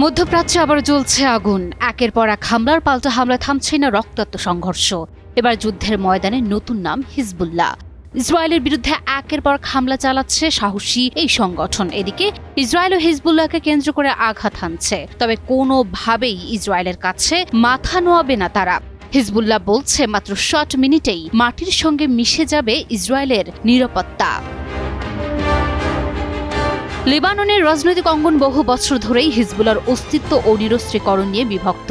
মধ্যপ্রাচ্যে আবার জ্বলছে আগুন। একের পর এক হামলার পাল্টা হামলা থামছে না রক্তাক্ত সংঘর্ষ। এবার যুদ্ধের ময়দানে নতুন নাম হিজবুল্লাহ। ইসরায়েলের বিরুদ্ধে একের পর হামলা চালাচ্ছে সাহসী এই সংগঠন। এদিকে ইসরায়েল ও হিজবুল্লাহকে কেন্দ্র করে আঘাত হানছে, তবে কোনোভাবেই ইসরায়েলের কাছে মাথা নোয়াবে না তারা। হিজবুল্লাহ বলছে মাত্র 60 মিনিটেই মাটির সঙ্গে মিশে যাবে ইসরায়েলের নিরাপত্তা। লেবাননের রাজনৈতিক অঙ্গন বহু বছর ধরেই হিজবুল্লাহর অস্তিত্ব ও নিরস্ত্রীকরণ নিয়ে বিভক্ত।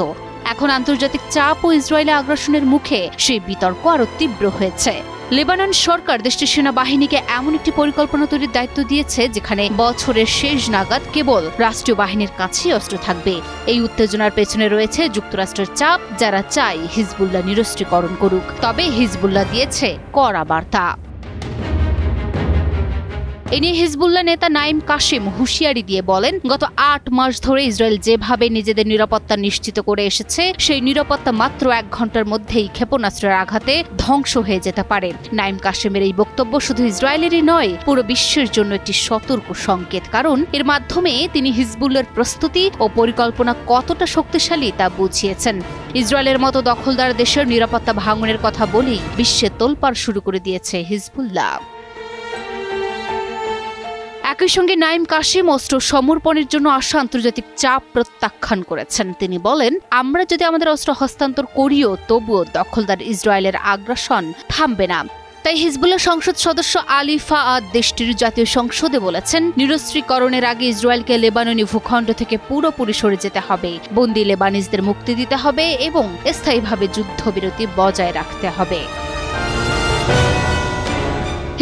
এখন আন্তর্জাতিক চাপ ও ইসরায়েলি আগ্রাসনের মুখে সেই বিতর্ক আরও তীব্র হয়েছে। লেবানন সরকার দেশটির সেনাবাহিনীকে এমন একটি পরিকল্পনা তৈরির দায়িত্ব দিয়েছে যেখানে বছরের শেষ নাগাদ কেবল রাষ্ট্রীয় বাহিনীর কাছেই অস্ত্র থাকবে। এই উত্তেজনার পেছনে রয়েছে যুক্তরাষ্ট্রের চাপ, যারা চায় হিজবুল্লাহ নিরস্ত্রীকরণ করুক। তবে হিজবুল্লাহ দিয়েছে কড়া বার্তা। এ নিয়ে হিজবুল্লাহ নেতা নাইম কাশেম হুঁশিয়ারি দিয়ে বলেন, গত 8 মাস ধরে ইসরায়েল যেভাবে নিজেদের নিরাপত্তা নিশ্চিত করে এসেছে, সেই নিরাপত্তা মাত্র 1 ঘন্টার মধ্যেই ক্ষেপণাস্ত্রের আঘাতে ধ্বংস হয়ে যেতে পারে। নাইম কাশেমের এই বক্তব্য শুধু ইসরায়েলেরই নয়, পুরো বিশ্বের জন্য একটি সতর্ক সংকেত। কারণ এর মাধ্যমে তিনি হিজবুল্লাহর প্রস্তুতি ও পরিকল্পনা কতটা শক্তিশালী তা বুঝিয়েছেন। ইসরায়েলের মতো দখলদার দেশের নিরাপত্তা ভাঙনের কথা বলেই বিশ্বে তোলপাড় শুরু করে দিয়েছে হিজবুল্লাহ। একই সঙ্গে নাইম কাশেম অস্ত্র সমর্পণের জন্য আসা আন্তর্জাতিক চাপ প্রত্যাখ্যান করেছেন। তিনি বলেন, আমরা যদি আমাদের অস্ত্র হস্তান্তর করিও, তবুও দখলদার ইসরায়েলের আগ্রাসন থামবে না। তাই হিজবুল্লাহ সংসদ সদস্য আলী ফাআদ দেশটির জাতীয় সংসদে বলেছেন, নিরস্ত্রীকরণের আগে ইসরায়েলকে লেবাননি ভূখণ্ড থেকে পুরোপুরি সরে যেতে হবে, বন্দী লেবানিজদের মুক্তি দিতে হবে এবং স্থায়ীভাবে যুদ্ধবিরতি বজায় রাখতে হবে।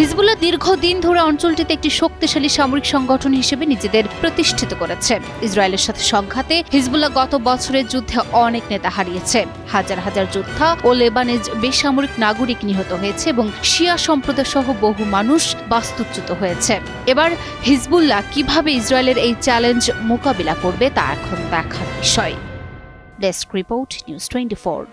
হিজবুল্লাহ দীর্ঘদিন ধরে অঞ্চলটিতে একটি শক্তিশালী সামরিক সংগঠন হিসেবে নিজেদের প্রতিষ্ঠিত করেছে। ইসরায়েলের সাথে সংঘাতে হিজবুল্লাহ গত বছরের যুদ্ধে অনেক নেতা হারিয়েছে, হাজার হাজার যোদ্ধা ও লেবানিজ বেসামরিক নাগরিক নিহত হয়েছে এবং শিয়া সম্প্রদায় সহ বহু মানুষ বাস্তুচ্যুত হয়েছে। এবার হিজবুল্লাহ কিভাবে ইসরায়েলের এই চ্যালেঞ্জ মোকাবিলা করবে তা এখন দেখার বিষয়। Desk report, news 24।